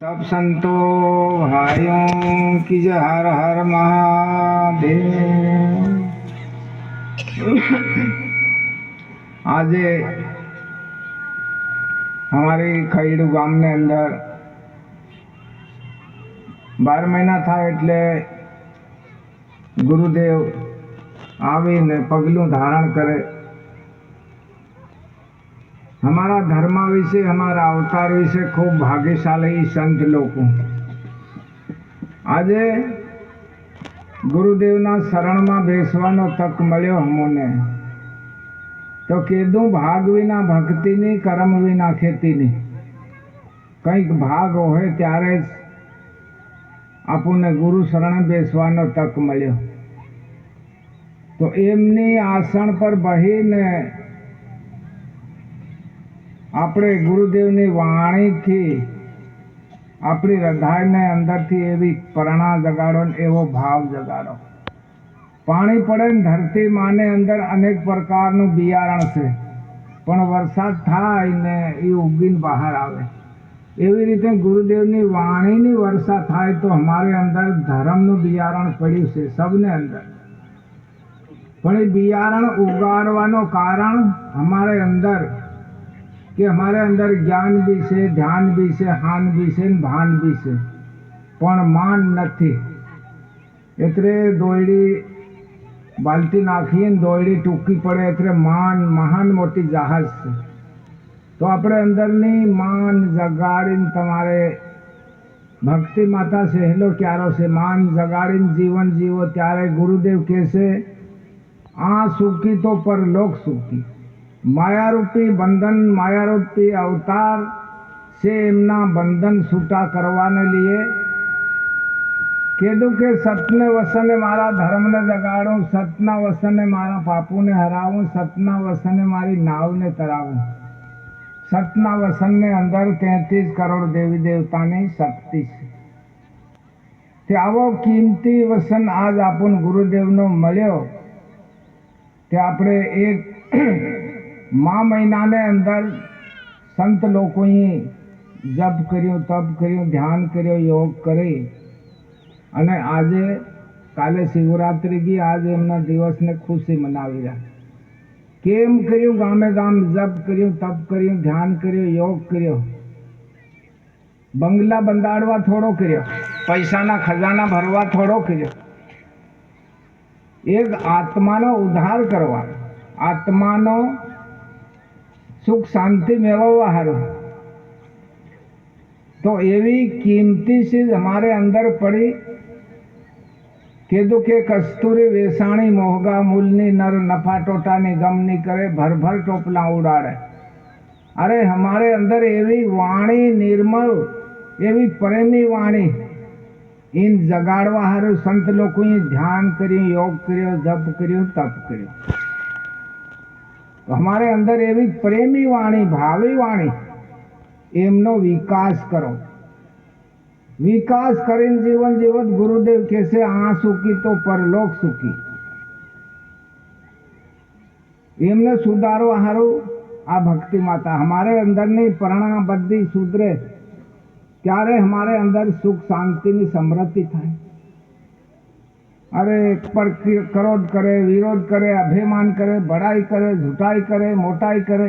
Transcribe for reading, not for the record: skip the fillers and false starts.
सब संतों भाइयों की जय, हर हर महादेव। आज हमारी खैडू गाम ने अंदर 12 महीना था एटले गुरुदेव आवीने पगलू धारण करे। हमारा धर्म विषे, हमारा अवतार विषे खूब भाग्यशाली संत लोग। आज गुरुदेवना शरण में बेसवानो तक मळ्यो हमने तो कीधु भाग विना भक्ति नी, कर्म विना खेती नी। कंईक भाग होय त्यारे आपने गुरु शरण बेसवानो तक मळ्यो। तो एमनी आसन पर बहीने આપણે ગુરુદેવની વાણીથી આપણી હૃદયને અંદરથી એવી પ્રેરણા જગાડો ને એવો ભાવ જગાડો। પાણી પડે ને ધરતી માને અંદર અનેક પ્રકારનું બિયારણ છે, પણ વરસાદ થાય ને એ ઉગીને બહાર આવે। એવી રીતે ગુરુદેવની વાણીની વર્ષા થાય તો અમારે અંદર ધર્મનું બિયારણ પડ્યું છે સબને અંદર। પણ એ બિયારણ ઉગાડવાનો કારણ અમારે અંદર कि हमारे अंदर ज्ञान भी से, ध्यान भी से, हान भी से, भान भी से, पण मान नहीं। एतरे दोयडी बाल्टी नाखी दोयडी टूकी पड़े एतरे मान महान मोटी जहाज से। तो अपने अंदरनी मान जगाड़ीने तमारे भक्ति माता सहेलो क्यारो से मान जगाड़ीने जीवन जीवो त्यारे गुरुदेव कैसे आ सुखी तो परलोक सुखी। माया रूपी बंधन, माया रूपी अवतार से एमना बंधन छूटा करवाने लिए कीधु के सतने वसने मारा धर्म ने जगाड़ू, सतना वसने मारा पापू ने हरावू, सतना वसने मारी नाव ने तरावू। सतना वसन ने अंदर 33 करोड़ देवी देवता ने शक्ति से आवो कीमती वसन आज आपन गुरुदेव नो मळ्यो। ते आपणे एक माह महीना ने अंदर संत लोगों जप कर्यो, तप कर्यो, ध्यान कर्यो, योग करे। अने आजे काले शिवरात्रि की आज एमना दिवस ने खुशी मनावी रहा। केम कर्यो? गामे गाम जप कर्यो, तप कर्यो, ध्यान कर्यो, योग कर्यो। बंगला बंधाड़वा थोड़ो कर्यो, पैसा ना खजाना भरवा थोड़ो कर्यो। एक आत्मानो उद्धार करवा, आत्मानो सुख शांति मेळववा हारू। तो एवी कीमती चीज हमारे अंदर पड़ी। कीधु के कस्तूरी वेसाणी मोहगा मूलनी नर नफा टोटानी गम नहीं करे, भर भर टोपला उड़ाड़े। अरे हमारे अंदर एवी वाणी निर्मल, एवी प्रेमी वाणी इन जगाड़वा हारू संत लोग ध्यान कर्यो, योग कर्यो, जप कर्यो, तप कर्यो। तो हमारे अंदर एवी प्रेमी वाणी, भावी वाणी एमनो विकास करो। विकास करीने जीवन जीवत गुरुदेव कैसे आ सुखी तो परलोक सुखी। एमने सुधारवा हारू आ भक्ति माता हमारे अंदर नी प्रेरणा बधी सुधरे त्यारे हमारे अंदर सुख शांति नी समृद्धि थाय। अरे पर क्रोध करे, विरोध करे, अभिमान करे, बड़ाई करे, झूठाई करे, मोटाई करे,